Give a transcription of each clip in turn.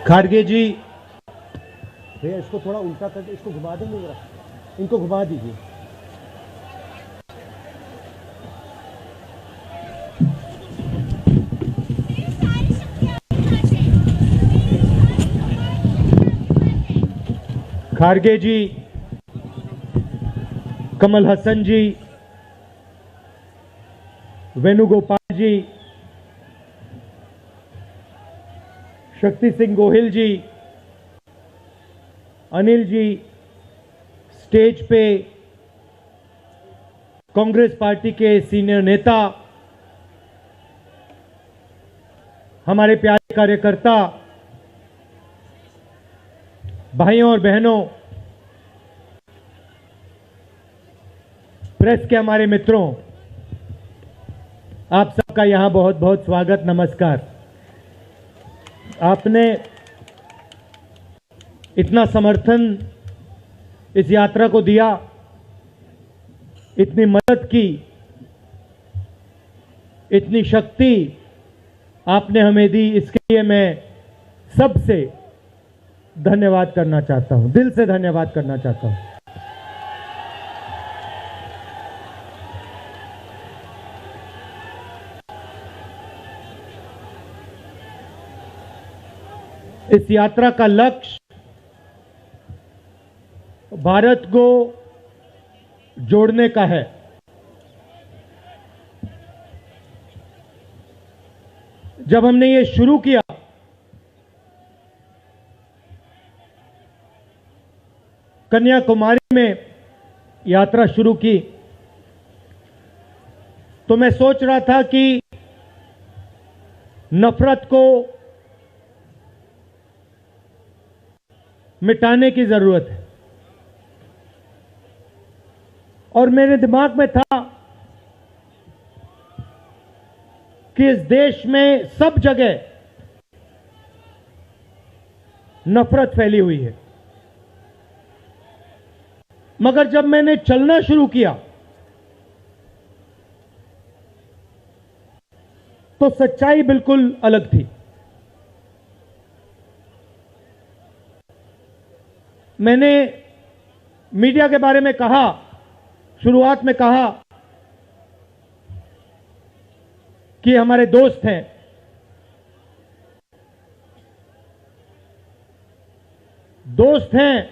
खारगे जी, भैया इसको थोड़ा उल्टा करके इसको घुमा देंगे जरा, इनको घुमा दीजिए। खारगे जी, कमल हसन जी, वेणुगोपाल जी, शक्ति सिंह गोहिल जी, अनिल जी, स्टेज पे कांग्रेस पार्टी के सीनियर नेता, हमारे प्यारे कार्यकर्ता, भाइयों और बहनों, प्रेस के हमारे मित्रों, आप सबका यहां बहुत बहुत स्वागत, नमस्कार। आपने इतना समर्थन इस यात्रा को दिया, इतनी मदद की, इतनी शक्ति आपने हमें दी, इसके लिए मैं सबसे धन्यवाद करना चाहता हूं, दिल से धन्यवाद करना चाहता हूं। इस यात्रा का लक्ष्य भारत को जोड़ने का है। जब हमने ये शुरू किया कन्याकुमारी में यात्रा शुरू की, तो मैं सोच रहा था कि नफरत को मिटाने की जरूरत है, और मेरे दिमाग में था कि इस देश में सब जगह नफरत फैली हुई है, मगर जब मैंने चलना शुरू किया तो सच्चाई बिल्कुल अलग थी। मैंने मीडिया के बारे में कहा, शुरुआत में कहा कि हमारे दोस्त हैं, दोस्त हैं,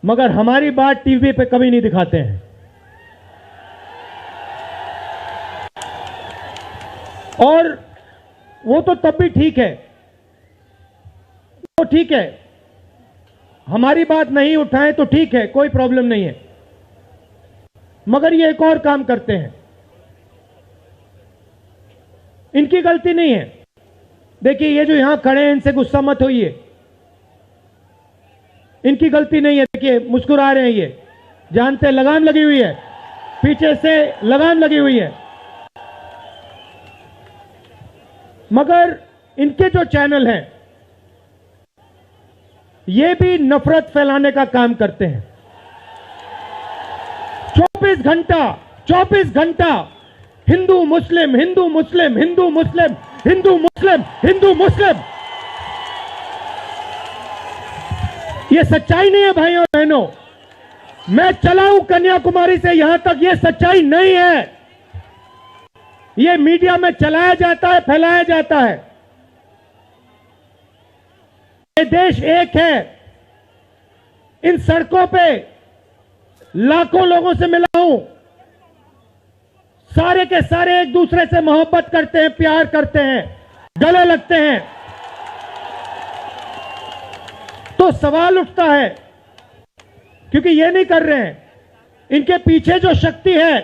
मगर हमारी बात टीवी पे कभी नहीं दिखाते हैं। और वो तो तब भी ठीक है, वो ठीक है, हमारी बात नहीं उठाएं तो ठीक है, कोई प्रॉब्लम नहीं है, मगर ये एक और काम करते हैं, इनकी गलती नहीं है। देखिए, ये जो यहां खड़े हैं, इनसे गुस्सा मत होइए, इनकी गलती नहीं है। देखिए, मुस्कुरा रहे हैं, ये जानते लगाम लगी हुई है, पीछे से लगाम लगी हुई है, मगर इनके जो चैनल हैं ये भी नफरत फैलाने का काम करते हैं। 24 घंटा हिंदू मुस्लिम, हिंदू मुस्लिम, हिंदू मुस्लिम, हिंदू मुस्लिम, हिंदू मुस्लिम। ये सच्चाई नहीं है भाइयों और बहनों। मैं चला हूं कन्याकुमारी से यहां तक, ये सच्चाई नहीं है। ये मीडिया में चलाया जाता है, फैलाया जाता है। ये देश एक है। इन सड़कों पे लाखों लोगों से मिला हूं, सारे के सारे एक दूसरे से मोहब्बत करते हैं, प्यार करते हैं, गले लगते हैं। तो सवाल उठता है, क्योंकि ये नहीं कर रहे हैं, इनके पीछे जो शक्ति है,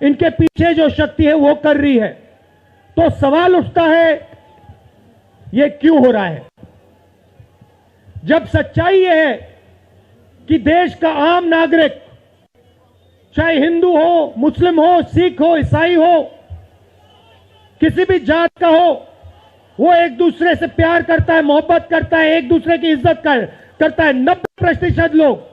इनके पीछे जो शक्ति है वो कर रही है। तो सवाल उठता है, ये क्यों हो रहा है? जब सच्चाई ये है कि देश का आम नागरिक, चाहे हिंदू हो, मुस्लिम हो, सिख हो, ईसाई हो, किसी भी जात का हो, वो एक दूसरे से प्यार करता है, मोहब्बत करता है, एक दूसरे की इज्जत करता है। 90% लोग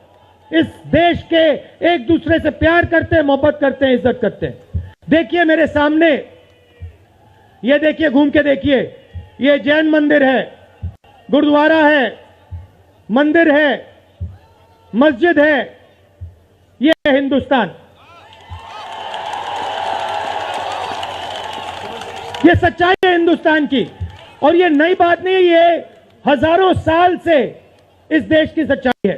इस देश के एक दूसरे से प्यार करते हैं, मोहब्बत करते हैं, इज्जत करते हैं। देखिए मेरे सामने, ये देखिए, घूम के देखिए, ये जैन मंदिर है, गुरुद्वारा है, मंदिर है, मस्जिद है, ये है हिंदुस्तान। ये सच्चाई है हिंदुस्तान की, और ये नई बात नहीं है, ये हजारों साल से इस देश की सच्चाई है।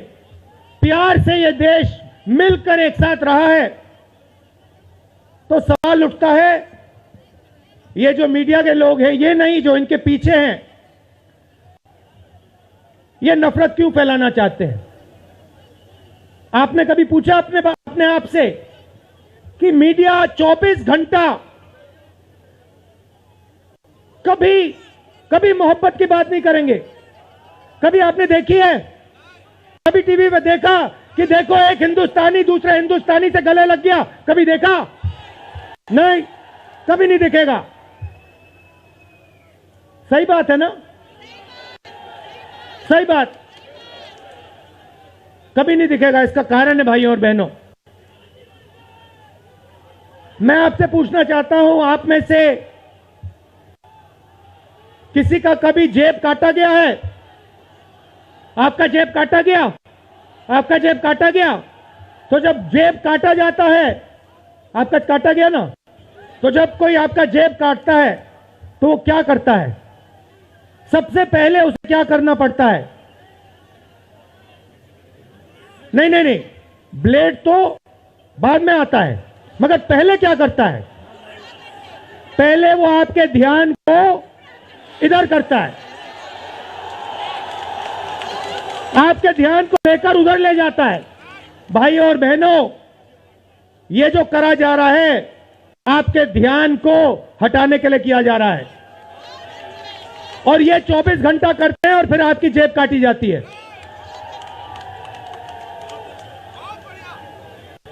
प्यार से ये देश मिलकर एक साथ रहा है। तो सवाल उठता है, ये जो मीडिया के लोग हैं, ये नहीं जो इनके पीछे हैं, ये नफरत क्यों फैलाना चाहते हैं? आपने कभी पूछा अपने आप से कि मीडिया 24 घंटा कभी मोहब्बत की बात नहीं करेंगे? कभी आपने देखी है? कभी टीवी पे देखा कि देखो एक हिंदुस्तानी दूसरे हिंदुस्तानी से गले लग गया? कभी देखा? नहीं, कभी नहीं दिखेगा। सही बात है ना? सही बात, कभी नहीं दिखेगा। इसका कारण है भाइयों और बहनों, मैं आपसे पूछना चाहता हूं, आप में से किसी का कभी जेब काटा गया है? आपका जेब काटा गया? आपका जेब काटा गया? तो जब जेब काटा जाता है, आपका काटा गया ना, तो जब कोई आपका जेब काटता है तो वो क्या करता है? सबसे पहले उसे क्या करना पड़ता है? नहीं, ब्लेड तो बाद में आता है, मगर पहले क्या करता है? पहले वो आपके ध्यान को इधर करता है, आपके ध्यान को लेकर उधर ले जाता है। भाइयों और बहनों, ये जो करा जा रहा है, आपके ध्यान को हटाने के लिए किया जा रहा है, और ये 24 घंटा करते हैं और फिर आपकी जेब काटी जाती है।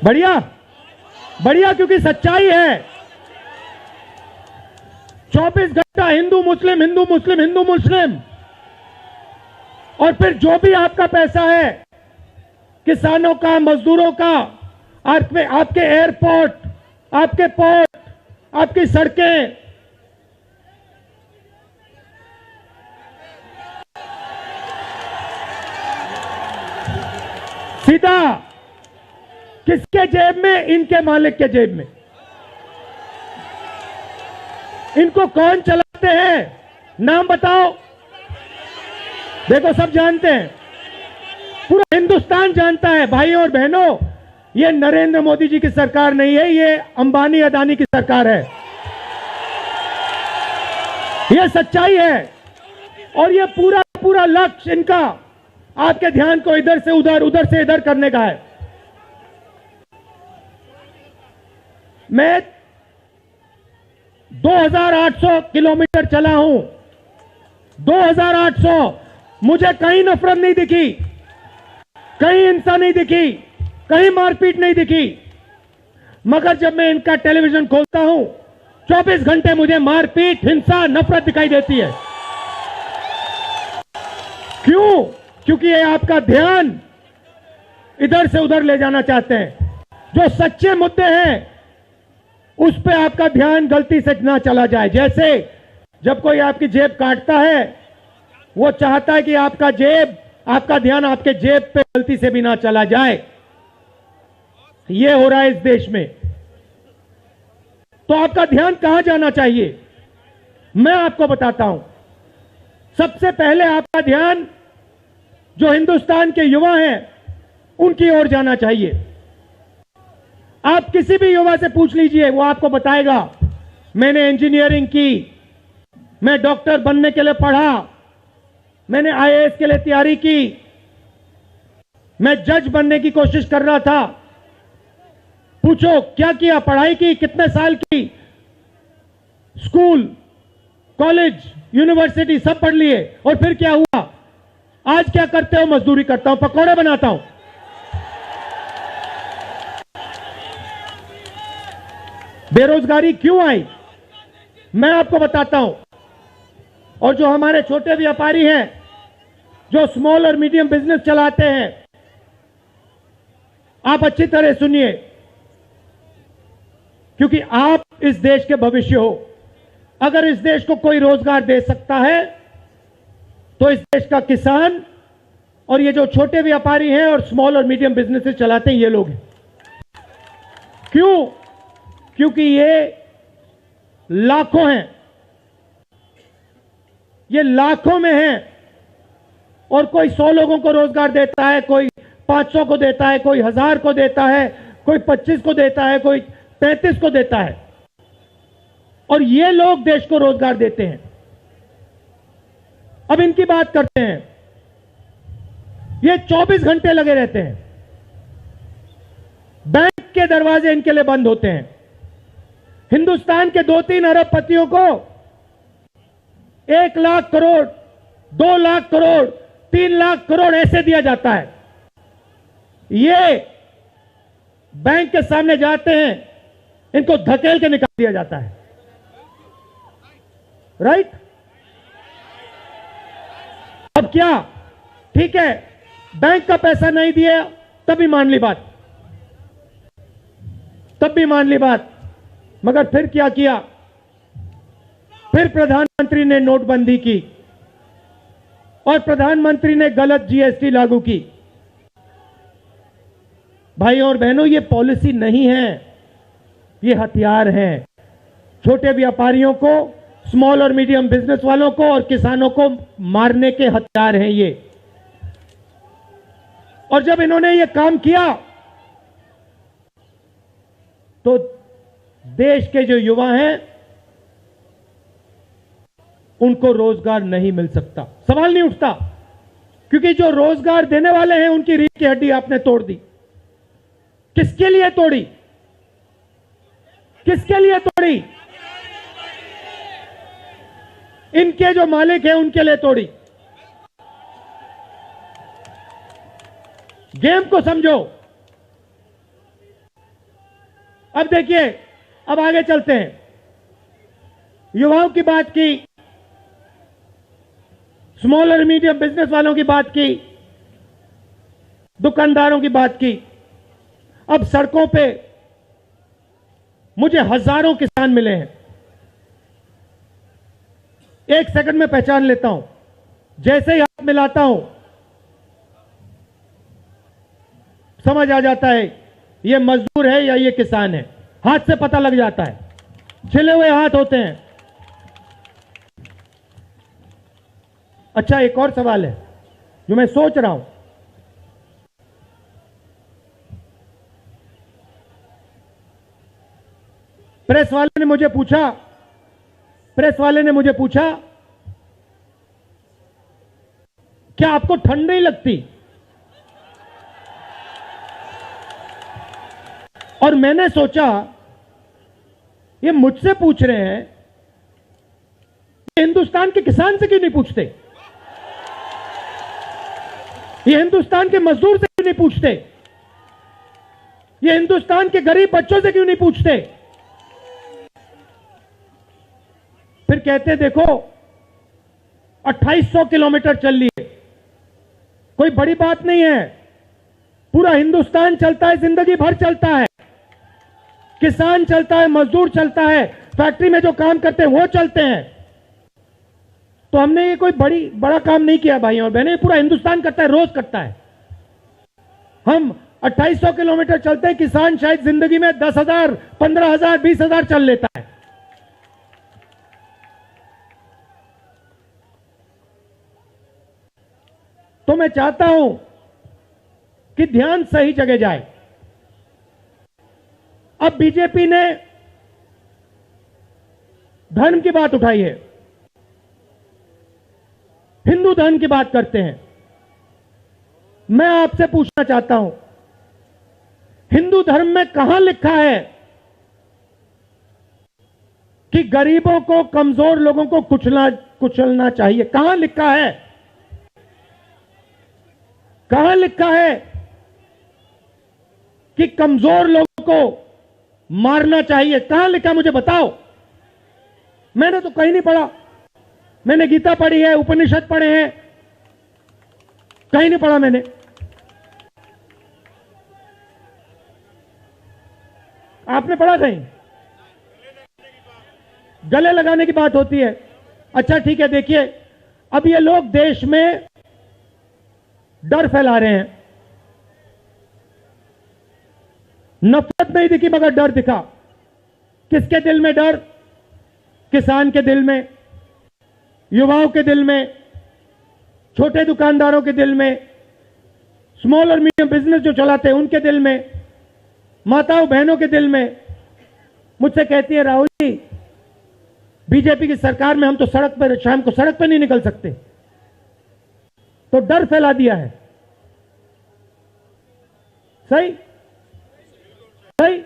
बढ़िया, बढ़िया, क्योंकि सच्चाई है। 24 घंटा हिंदू मुस्लिम, हिंदू मुस्लिम, हिंदू मुस्लिम, और फिर जो भी आपका पैसा है, किसानों का, मजदूरों का, आपके एयरपोर्ट, आपके पोर्ट, आपकी सड़कें, सीधा किसके जेब में? इनके मालिक के जेब में। इनको कौन चलाते हैं? नाम बताओ। देखो, सब जानते हैं, पूरा हिंदुस्तान जानता है। भाइयों और बहनों, ये नरेंद्र मोदी जी की सरकार नहीं है, ये अंबानी अदानी की सरकार है। ये सच्चाई है, और ये पूरा लक्ष्य इनका आपके ध्यान को इधर से उधर, उधर से इधर करने का है। मैं 2800 किलोमीटर चला हूं, 2800, मुझे कहीं नफरत नहीं दिखी, कहीं हिंसा नहीं दिखी, कहीं मारपीट नहीं दिखी। मगर जब मैं इनका टेलीविजन खोलता हूं, 24 घंटे मुझे मारपीट, हिंसा, नफरत दिखाई देती है। क्यों? क्योंकि ये आपका ध्यान इधर से उधर ले जाना चाहते हैं। जो सच्चे मुद्दे हैं उस पे आपका ध्यान गलती से ना चला जाए। जैसे जब कोई आपकी जेब काटता है, वो चाहता है कि आपका ध्यान आपके जेब पे गलती से भी ना चला जाए। ये हो रहा है इस देश में। तो आपका ध्यान कहां जाना चाहिए? मैं आपको बताता हूं। सबसे पहले आपका ध्यान जो हिंदुस्तान के युवा हैं उनकी ओर जाना चाहिए। आप किसी भी युवा से पूछ लीजिए, वो आपको बताएगा, मैंने इंजीनियरिंग की, मैं डॉक्टर बनने के लिए पढ़ा, मैंने आईएएस के लिए तैयारी की, मैं जज बनने की कोशिश कर रहा था। पूछो क्या किया? पढ़ाई की, कितने साल की? स्कूल, कॉलेज, यूनिवर्सिटी सब पढ़ लिए, और फिर क्या हुआ? आज क्या करते हो? मजदूरी करता हूं, पकौड़े बनाता हूं। बेरोजगारी क्यों आई? मैं आपको बताता हूं। और जो हमारे छोटे व्यापारी हैं, जो स्मॉल और मीडियम बिजनेस चलाते हैं, आप अच्छी तरह सुनिए, क्योंकि आप इस देश के भविष्य हो। अगर इस देश को कोई रोजगार दे सकता है तो इस देश का किसान और ये जो छोटे व्यापारी हैं और स्मॉल और मीडियम बिजनेसेस चलाते हैं ये लोग हैं। क्यों? क्योंकि ये लाखों हैं, ये लाखों में हैं और कोई 100 लोगों को रोजगार देता है, कोई 500 को देता है, कोई 1000 को देता है, कोई 25 को देता है, कोई 35 को देता है और ये लोग देश को रोजगार देते हैं। अब इनकी बात करते हैं। ये 24 घंटे लगे रहते हैं, बैंक के दरवाजे इनके लिए बंद होते हैं। हिंदुस्तान के 2-3 अरबपतियों को 1 लाख करोड़, 2 लाख करोड़, 3 लाख करोड़ ऐसे दिया जाता है। ये बैंक के सामने जाते हैं, इनको धकेल के निकाल दिया जाता है। राइट? अब क्या? ठीक है, बैंक का पैसा नहीं दिया तब भी मान ली बात, तब भी मान ली बात। मगर फिर क्या किया? फिर प्रधानमंत्री ने नोटबंदी की और प्रधानमंत्री ने गलत जीएसटी लागू की। भाइयों और बहनों, ये पॉलिसी नहीं है, ये हथियार है। छोटे व्यापारियों को, स्मॉल और मीडियम बिजनेस वालों को और किसानों को मारने के हथियार हैं ये। और जब इन्होंने ये काम किया तो देश के जो युवा हैं उनको रोजगार नहीं मिल सकता, सवाल नहीं उठता, क्योंकि जो रोजगार देने वाले हैं उनकी रीढ़ की हड्डी आपने तोड़ दी। किसके लिए तोड़ी? किसके लिए तोड़ी? इनके जो मालिक हैं उनके लिए तोड़ी। गेम को समझो। अब देखिए, अब आगे चलते हैं। युवाओं की बात की, स्मॉल और मीडियम बिजनेस वालों की बात की, दुकानदारों की बात की। अब सड़कों पे मुझे हजारों किसान मिले हैं। एक सेकंड में पहचान लेता हूं, जैसे ही हाथ मिलाता हूं समझ आ जाता है ये मजदूर है या ये किसान है। हाथ से पता लग जाता है, छिले हुए हाथ होते हैं। अच्छा, एक और सवाल है जो मैं सोच रहा हूं। प्रेस वाले ने मुझे पूछा क्या आपको ठंड नहीं लगती? और मैंने सोचा ये मुझसे पूछ रहे हैं, हिंदुस्तान के किसान से क्यों नहीं पूछते? ये हिंदुस्तान के मजदूर से क्यों नहीं पूछते? ये हिंदुस्तान के गरीब बच्चों से क्यों नहीं पूछते? फिर कहते देखो 2800 किलोमीटर चल लिए, कोई बड़ी बात नहीं है। पूरा हिंदुस्तान चलता है, जिंदगी भर चलता है। किसान चलता है, मजदूर चलता है, फैक्ट्री में जो काम करते हैं वो चलते हैं। तो हमने ये कोई बड़ा काम नहीं किया भाई और बहनें, पूरा हिंदुस्तान करता है, रोज करता है। हम 2800 किलोमीटर चलते हैं, किसान शायद जिंदगी में 10,000, 15,000, 20,000 चल लेता है। तो मैं चाहता हूं कि ध्यान सही जगह जाए। अब बीजेपी ने धर्म की बात उठाई है, हिंदू धर्म की बात करते हैं। मैं आपसे पूछना चाहता हूं, हिंदू धर्म में कहां लिखा है कि गरीबों को, कमजोर लोगों को कुचलना चाहिए? कहां लिखा है? कहां लिखा है कि कमजोर लोगों को मारना चाहिए? कहां लिखा, मुझे बताओ। मैंने तो कहीं नहीं पढ़ा। मैंने गीता पढ़ी है, उपनिषद पढ़े हैं, कहीं नहीं पढ़ा मैंने। आपने पढ़ा कहीं? गले लगाने की बात होती है। अच्छा ठीक है, देखिए अब ये लोग देश में डर फैला रहे हैं। नफरत नहीं दिखी मगर डर दिखा। किसके दिल में डर? किसान के दिल में, युवाओं के दिल में, छोटे दुकानदारों के दिल में, स्मॉल और मीडियम बिजनेस जो चलाते हैं उनके दिल में, माताओं बहनों के दिल में। मुझसे कहती है, राहुल जी बीजेपी की सरकार में हम तो सड़क पर, शाम को सड़क पर नहीं निकल सकते। तो डर फैला दिया है। सही सही।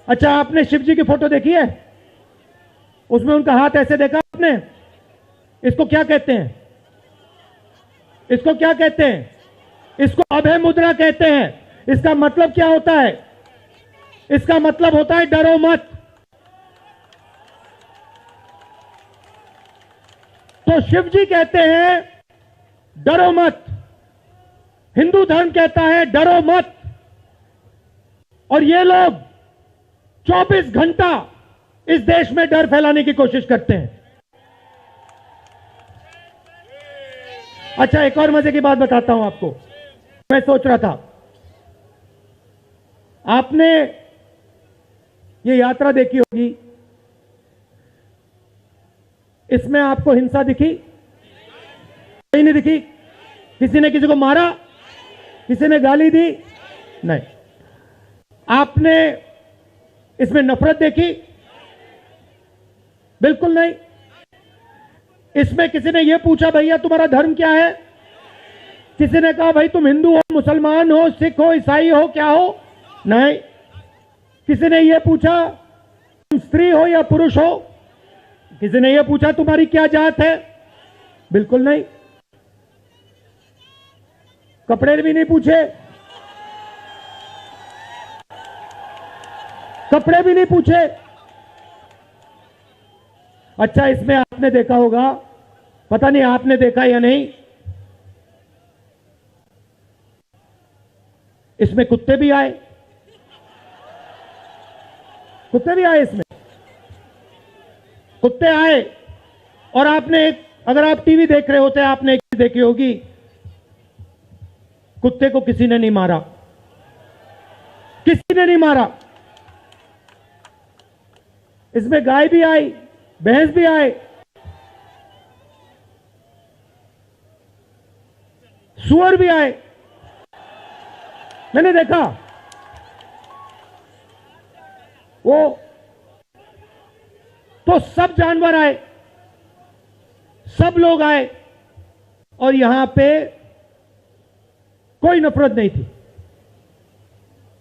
अच्छा, आपने शिव जी की फोटो देखी है? उसमें उनका हाथ ऐसे देखा आपने? इसको क्या कहते हैं? इसको क्या कहते हैं? इसको अभय मुद्रा कहते हैं। इसका मतलब क्या होता है? इसका मतलब होता है डरो मत। तो शिव जी कहते हैं डरो मत, हिंदू धर्म कहता है डरो मत, और ये लोग 24 घंटा इस देश में डर फैलाने की कोशिश करते हैं। अच्छा, एक और मजे की बात बताता हूं आपको। मैं सोच रहा था, आपने ये यात्रा देखी होगी, इसमें आपको हिंसा दिखी? कहीं नहीं दिखी? किसी ने किसी को मारा? किसी ने गाली दी? नहीं। आपने इसमें नफरत देखी? बिल्कुल नहीं। इसमें किसी ने यह पूछा भैया तुम्हारा धर्म क्या है? किसी ने कहा भाई तुम हिंदू हो, मुसलमान हो, सिख हो, ईसाई हो, क्या हो? नहीं। किसी ने यह पूछा तुम स्त्री हो या पुरुष हो? किसी ने यह पूछा तुम्हारी क्या जात है? बिल्कुल नहीं। कपड़े भी नहीं पूछे, कपड़े भी नहीं पूछे। अच्छा, इसमें आपने देखा होगा, पता नहीं आपने देखा या नहीं, इसमें कुत्ते भी आए। कुत्ते भी आए इसमें, कुत्ते आए। और आपने, अगर आप टीवी देख रहे होते, आपने एक चीज देखी होगी, कुत्ते को किसी ने नहीं मारा, किसी ने नहीं मारा। इसमें गाय भी आई, भैंस भी आए, सुअर भी आए। मैंने देखा वो, तो सब जानवर आए, सब लोग आए, और यहां पे कोई नफरत नहीं थी।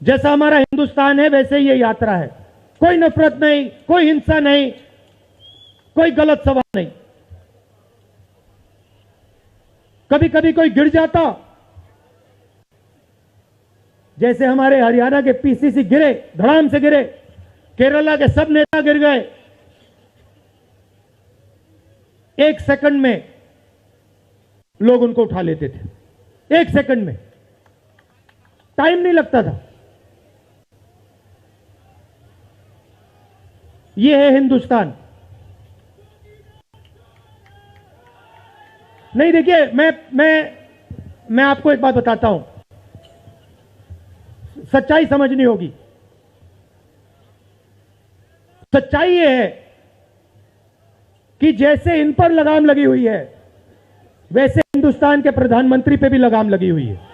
जैसा हमारा हिंदुस्तान है वैसे ही ये यात्रा है। कोई नफरत नहीं, कोई हिंसा नहीं, कोई गलत सवाल नहीं। कभी कभी कोई गिर जाता, जैसे हमारे हरियाणा के पीसीसी गिरे, धड़ाम से गिरे, केरला के सब नेता गिर गए, 1 सेकंड में लोग उनको उठा लेते थे। 1 सेकंड में, टाइम नहीं लगता था। यह है हिंदुस्तान। नहीं, देखिए मैं आपको एक बात बताता हूं, सच्चाई समझनी होगी। सच्चाई यह है कि जैसे इन पर लगाम लगी हुई है, वैसे हिंदुस्तान के प्रधानमंत्री पे भी लगाम लगी हुई है।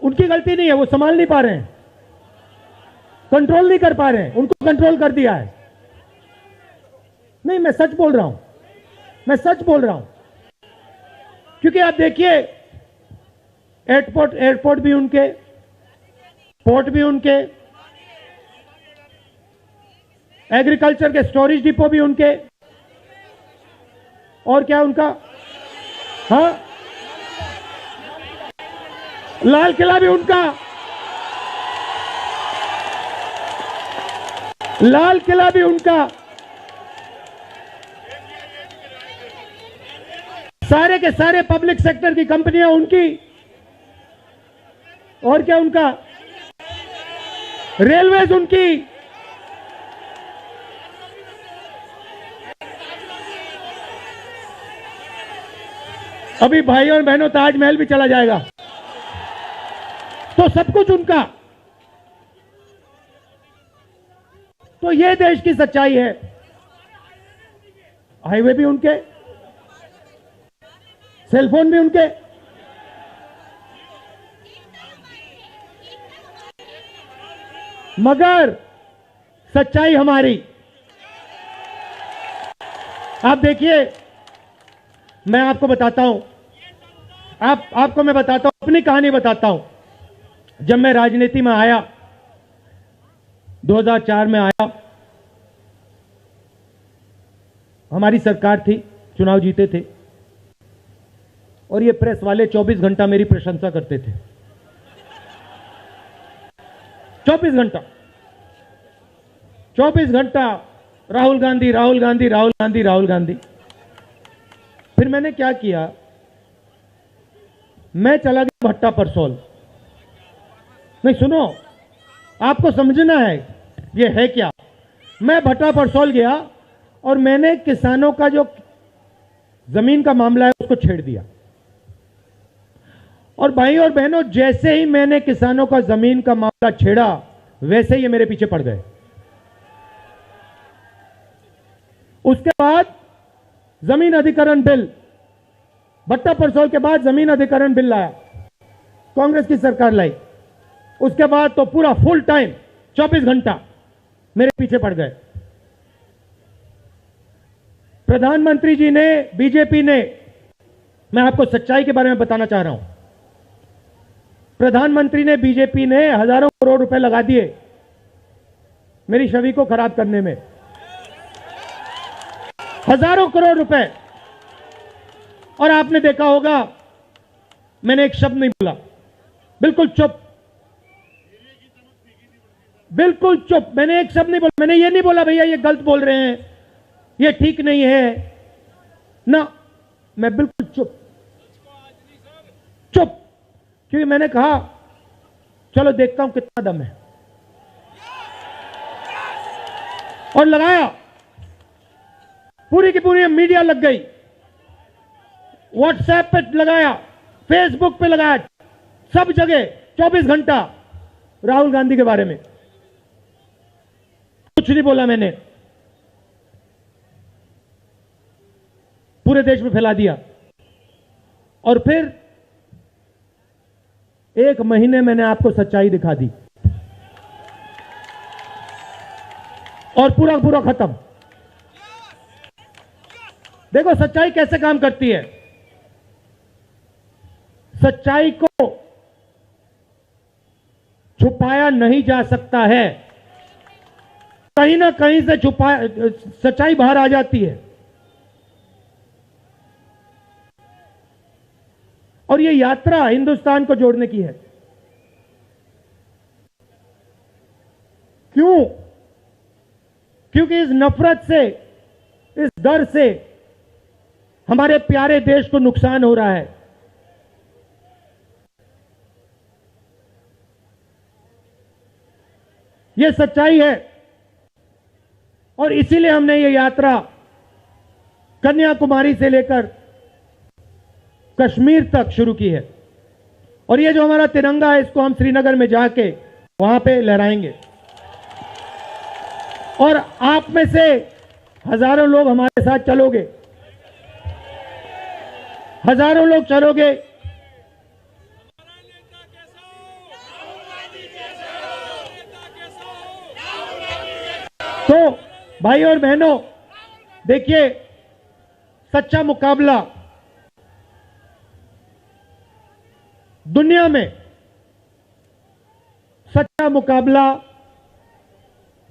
उनकी गलती नहीं है, वो संभाल नहीं पा रहे हैं, कंट्रोल नहीं कर पा रहे हैं, उनको कंट्रोल कर दिया है। नहीं, मैं सच बोल रहा हूं, मैं सच बोल रहा हूं। क्योंकि आप देखिए, एयरपोर्ट भी उनके, पोर्ट भी उनके, एग्रीकल्चर के स्टोरेज डिपो भी उनके, और क्या उनका, हाँ, लाल किला भी उनका, लाल किला भी उनका, सारे के सारे पब्लिक सेक्टर की कंपनियां उनकी, और क्या उनका, रेलवेज उनकी, अभी भाइयों और बहनों ताजमहल भी चला जाएगा, तो सब कुछ उनका। तो ये देश की सच्चाई है। हाईवे भी उनके, सेलफोन भी उनके, मगर सच्चाई हमारी। आप देखिए, मैं आपको बताता हूं, आपको मैं बताता हूं, अपनी कहानी बताता हूं। जब मैं राजनीति में आया, 2004 में आया, हमारी सरकार थी, चुनाव जीते थे, और ये प्रेस वाले 24 घंटा मेरी प्रशंसा करते थे। 24 घंटा, 24 घंटा राहुल गांधी, राहुल गांधी, राहुल गांधी, राहुल गांधी। फिर मैंने क्या किया, मैं चला गया भट्टा परसोल। नहीं सुनो, आपको समझना है ये है क्या। मैं भट्टा परसोल गया और मैंने किसानों का जो जमीन का मामला है उसको छेड़ दिया। और भाई और बहनों, जैसे ही मैंने किसानों का जमीन का मामला छेड़ा, वैसे ही ये मेरे पीछे पड़ गए। उसके बाद जमीन अधिग्रहण बिल, भट्टा परसोल के बाद जमीन अधिग्रहण बिल लाया, कांग्रेस की सरकार लाई। उसके बाद तो पूरा फुल टाइम 24 घंटा मेरे पीछे पड़ गए। प्रधानमंत्री जी ने, बीजेपी ने, मैं आपको सच्चाई के बारे में बताना चाह रहा हूं, प्रधानमंत्री ने, बीजेपी ने हजारों करोड़ रुपए लगा दिए मेरी छवि को खराब करने में। हजारों करोड़ रुपए। और आपने देखा होगा, मैंने एक शब्द नहीं बोला, बिल्कुल चुप, बिल्कुल चुप। मैंने एक शब्द नहीं बोला। मैंने ये नहीं बोला भैया ये गलत बोल रहे हैं, ये ठीक नहीं है ना, मैं बिल्कुल चुप, चुप। क्योंकि मैंने कहा चलो देखता हूं कितना दम है, और लगाया। पूरी की पूरी मीडिया लग गई, व्हाट्सएप पे लगाया, फेसबुक पे लगाया, सब जगह 24 घंटा राहुल गांधी के बारे में। कुछ नहीं बोला मैंने, पूरे देश में फैला दिया। और फिर एक महीने मैंने आपको सच्चाई दिखा दी, और पूरा पूरा खत्म। देखो सच्चाई कैसे काम करती है। सच्चाई को छुपाया नहीं जा सकता है, कहीं ना कहीं से सच्चाई बाहर आ जाती है। और यह यात्रा हिंदुस्तान को जोड़ने की है। क्यों? क्योंकि इस नफरत से, इस डर से हमारे प्यारे देश को नुकसान हो रहा है। यह सच्चाई है, और इसीलिए हमने ये यात्रा कन्याकुमारी से लेकर कश्मीर तक शुरू की है। और ये जो हमारा तिरंगा है, इसको हम श्रीनगर में जाके वहां पे लहराएंगे। और आप में से हजारों लोग हमारे साथ चलोगे, हजारों लोग चलोगे। तो भाई और बहनों, देखिए, सच्चा मुकाबला दुनिया में, सच्चा मुकाबला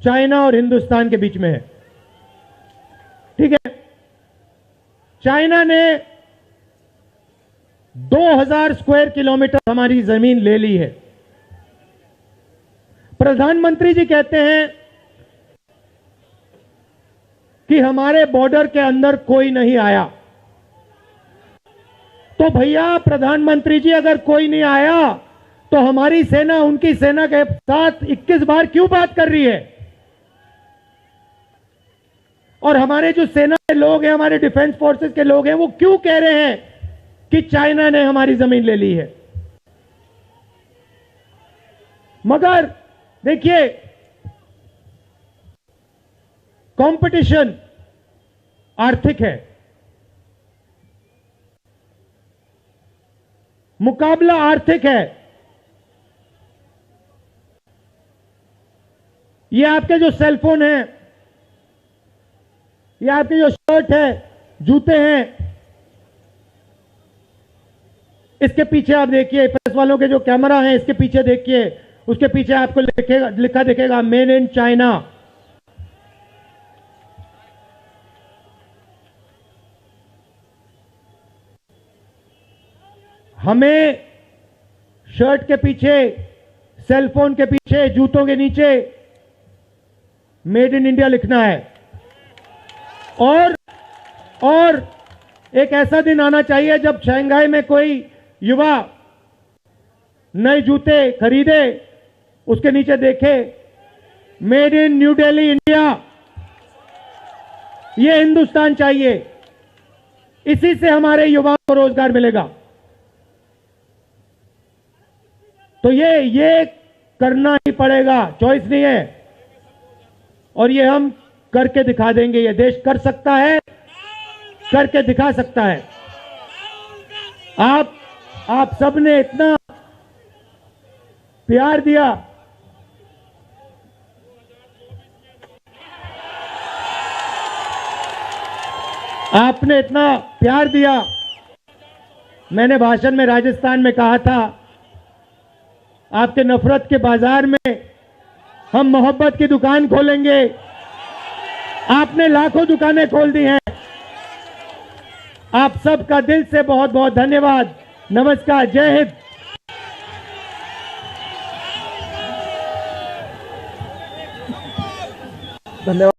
चाइना और हिंदुस्तान के बीच में है। ठीक है, चाइना ने 2000 स्क्वायर किलोमीटर हमारी जमीन ले ली है। प्रधानमंत्री जी कहते हैं कि हमारे बॉर्डर के अंदर कोई नहीं आया। तो भैया प्रधानमंत्री जी, अगर कोई नहीं आया तो हमारी सेना उनकी सेना के साथ 21 बार क्यों बात कर रही है? और हमारे जो सेना के लोग हैं, हमारे डिफेंस फोर्सेस के लोग हैं, वो क्यों कह रहे हैं कि चाइना ने हमारी जमीन ले ली है? मगर देखिए, कंपटीशन आर्थिक है, मुकाबला आर्थिक है। ये आपके जो सेलफोन है, ये आपके जो शर्ट है, जूते हैं, इसके पीछे आप देखिए, प्रेस वालों के जो कैमरा है इसके पीछे देखिए, उसके पीछे आपको लिखा दिखेगा मेड इन चाइना। हमें शर्ट के पीछे, सेलफोन के पीछे, जूतों के नीचे मेड इन इंडिया लिखना है। और एक ऐसा दिन आना चाहिए जब शंघाई में कोई युवा नए जूते खरीदे, उसके नीचे देखे made in new Delhi India. ये हिंदुस्तान चाहिए, इसी से हमारे युवाओं को रोजगार मिलेगा। तो ये करना ही पड़ेगा, चॉइस नहीं है। और ये हम करके दिखा देंगे। ये देश कर सकता है, करके दिखा सकता है। आप सबने इतना प्यार दिया, आपने इतना प्यार दिया। मैंने भाषण में राजस्थान में कहा था, आपके नफरत के बाजार में हम मोहब्बत की दुकान खोलेंगे। आपने लाखों दुकानें खोल दी हैं। आप सबका दिल से बहुत बहुत धन्यवाद। नमस्कार, जय हिंद। धन्यवाद।